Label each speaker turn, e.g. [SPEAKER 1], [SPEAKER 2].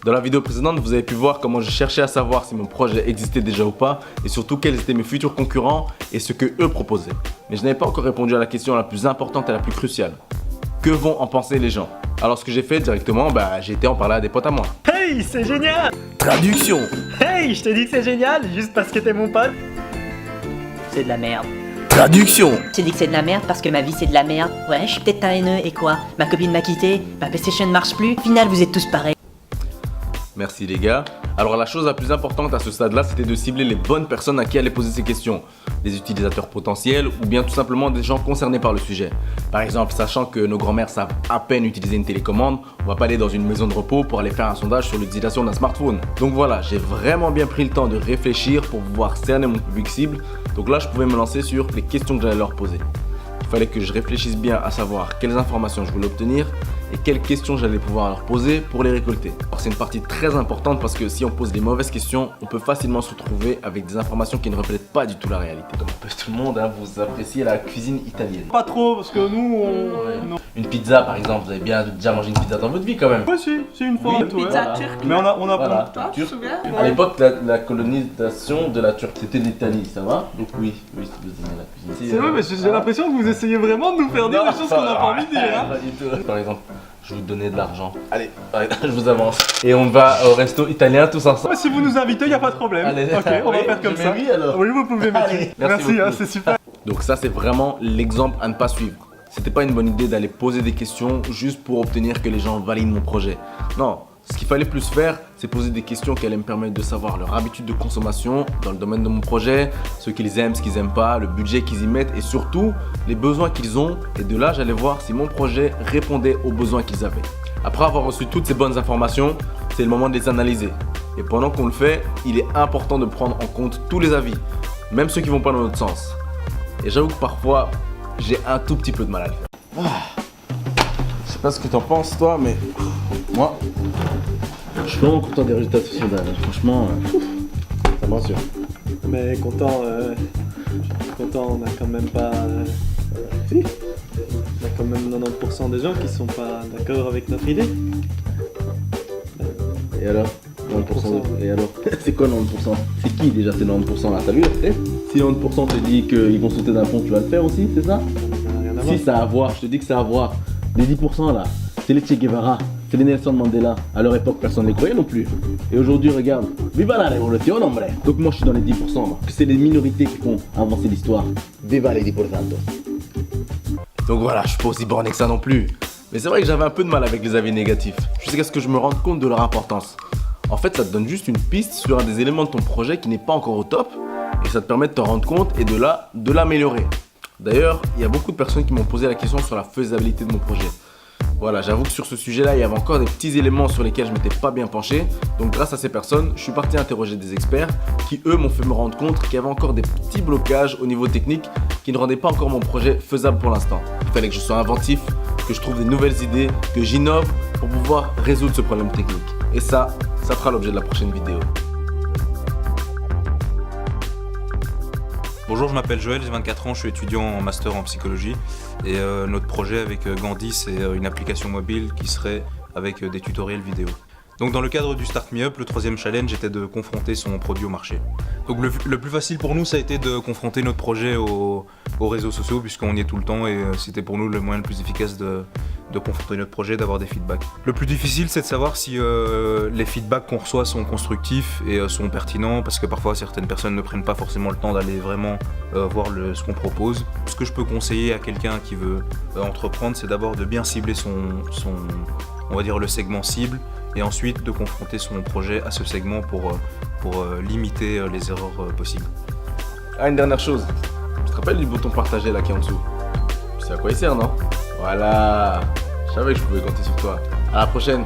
[SPEAKER 1] Dans la vidéo précédente, vous avez pu voir comment je cherchais à savoir si mon projet existait déjà ou pas et surtout quels étaient mes futurs concurrents et ce que eux proposaient. Mais je n'avais pas encore répondu à la question la plus importante et la plus cruciale. Que vont en penser les gens? Alors ce que j'ai fait directement, j'ai été en parler à des potes à moi.
[SPEAKER 2] Hey, c'est génial!
[SPEAKER 1] Traduction.
[SPEAKER 2] Hey, je te dis que c'est génial, juste parce que t'es mon pote.
[SPEAKER 3] C'est de la merde.
[SPEAKER 1] Traduction.
[SPEAKER 3] Je te dis que c'est de la merde parce que ma vie c'est de la merde. Ouais, je suis peut-être un haineux et quoi? Ma copine m'a quitté, ma PlayStation ne marche plus. Au final, vous êtes tous pareils.
[SPEAKER 1] Merci les gars. Alors la chose la plus importante à ce stade-là, c'était de cibler les bonnes personnes à qui aller poser ces questions. Des utilisateurs potentiels ou bien tout simplement des gens concernés par le sujet. Par exemple, sachant que nos grands-mères savent à peine utiliser une télécommande, on va pas aller dans une maison de repos pour aller faire un sondage sur l'utilisation d'un smartphone. Donc voilà, j'ai vraiment bien pris le temps de réfléchir pour pouvoir cerner mon public cible. Donc là, je pouvais me lancer sur les questions que j'allais leur poser. Il fallait que je réfléchisse bien à savoir quelles informations je voulais obtenir et quelles questions j'allais pouvoir leur poser pour les récolter. Alors c'est une partie très importante parce que si on pose les mauvaises questions, on peut facilement se retrouver avec des informations qui ne reflètent pas du tout la réalité. Donc tout le monde, vous appréciez la cuisine italienne.
[SPEAKER 2] Pas trop, parce que nous, on... Non.
[SPEAKER 1] Une pizza par exemple, vous avez bien déjà mangé une pizza dans votre vie quand même.
[SPEAKER 2] Ouais, si, c'est une fois.
[SPEAKER 1] Oui,
[SPEAKER 2] ouais.
[SPEAKER 4] Pizza turque.
[SPEAKER 2] Mais on a
[SPEAKER 1] Voilà.
[SPEAKER 4] Toi, tu te souviens?
[SPEAKER 1] À l'époque, la colonisation de la Turquie, c'était l'Italie, ça va? Donc oui, vous aimez la cuisine.
[SPEAKER 2] C'est vrai, mais j'ai l'impression que vous essayez vraiment de nous faire dire des choses qu'on n'a pas envie de dire. Hein.
[SPEAKER 1] Pas du tout. Par exemple, je vais vous donner de l'argent. Allez, je vous avance. Et on va au resto italien tous ensemble.
[SPEAKER 2] Si vous nous invitez, il n'y a pas de problème.
[SPEAKER 1] Allez,
[SPEAKER 2] Ok, on va
[SPEAKER 1] oui,
[SPEAKER 2] faire comme
[SPEAKER 1] je
[SPEAKER 2] ça.
[SPEAKER 1] mets oui, alors.
[SPEAKER 2] Oui, vous pouvez mettre.
[SPEAKER 1] Allez,
[SPEAKER 2] Merci,
[SPEAKER 1] beaucoup.
[SPEAKER 2] c'est super.
[SPEAKER 1] Donc ça, c'est vraiment l'exemple à ne pas suivre. C'était pas une bonne idée d'aller poser des questions juste pour obtenir que les gens valident mon projet. Non. Ce qu'il fallait plus faire, c'est poser des questions qui allaient me permettre de savoir leur habitude de consommation dans le domaine de mon projet, ce qu'ils aiment, ce qu'ils n'aiment pas, le budget qu'ils y mettent et surtout les besoins qu'ils ont. Et de là, j'allais voir si mon projet répondait aux besoins qu'ils avaient. Après avoir reçu toutes ces bonnes informations, c'est le moment de les analyser. Et pendant qu'on le fait, il est important de prendre en compte tous les avis, même ceux qui vont pas dans notre sens. Et j'avoue que parfois, j'ai un tout petit peu de mal à le faire. Je sais pas ce que t'en penses toi, mais moi, je suis vraiment content des résultats de ce sondage. Franchement, ça me rassure.
[SPEAKER 2] Mais content, on a quand même pas... Si. On a quand même 90% des gens qui sont pas d'accord avec notre idée.
[SPEAKER 1] Et alors 90%. Et alors c'est quoi 90%? C'est qui déjà ces 90% là? T'as vu la tête? Si 90% te dit qu'ils vont sauter d'un pont, tu vas le faire aussi, c'est ça?
[SPEAKER 2] Ça n'a rien à voir.
[SPEAKER 1] Si, ça a à voir, je te dis que ça a à voir. Les 10% là, c'est les Che Guevara, c'est les Nelson Mandela. À leur époque, personne ne les croyait non plus. Et aujourd'hui, regarde, viva la révolution, hombre. Donc moi, je suis dans les 10%, moi. C'est les minorités qui font avancer l'histoire. Viva les 10%. Donc voilà, je suis pas aussi borné que ça non plus. Mais c'est vrai que j'avais un peu de mal avec les avis négatifs. Jusqu'à ce que je me rende compte de leur importance. En fait, ça te donne juste une piste sur un des éléments de ton projet qui n'est pas encore au top. Et ça te permet de te rendre compte et de là, de l'améliorer. D'ailleurs, il y a beaucoup de personnes qui m'ont posé la question sur la faisabilité de mon projet. Voilà, j'avoue que sur ce sujet-là, il y avait encore des petits éléments sur lesquels je m'étais pas bien penché. Donc grâce à ces personnes, je suis parti interroger des experts qui, eux, m'ont fait me rendre compte qu'il y avait encore des petits blocages au niveau technique qui ne rendaient pas encore mon projet faisable pour l'instant. Il fallait que je sois inventif, que je trouve des nouvelles idées, que j'innove pour pouvoir résoudre ce problème technique. Et ça fera l'objet de la prochaine vidéo.
[SPEAKER 5] Bonjour, je m'appelle Joël, j'ai 24 ans, je suis étudiant en master en psychologie et notre projet avec Gandhi, c'est une application mobile qui serait avec des tutoriels vidéo. Donc dans le cadre du Start Me Up, le troisième challenge était de confronter son produit au marché. Donc le plus facile pour nous, ça a été de confronter notre projet aux réseaux sociaux puisqu'on y est tout le temps et c'était pour nous le moyen le plus efficace de confronter notre projet, d'avoir des feedbacks. Le plus difficile, c'est de savoir si les feedbacks qu'on reçoit sont constructifs et sont pertinents parce que parfois certaines personnes ne prennent pas forcément le temps d'aller vraiment voir ce qu'on propose. Ce que je peux conseiller à quelqu'un qui veut entreprendre, c'est d'abord de bien cibler on va dire le segment cible et ensuite de confronter son projet à ce segment pour limiter les erreurs possibles.
[SPEAKER 1] Ah, une dernière chose. Tu te rappelles du bouton partager là qui est en dessous? Tu sais à quoi il sert, non? Voilà. Je savais que je pouvais compter sur toi. À la prochaine.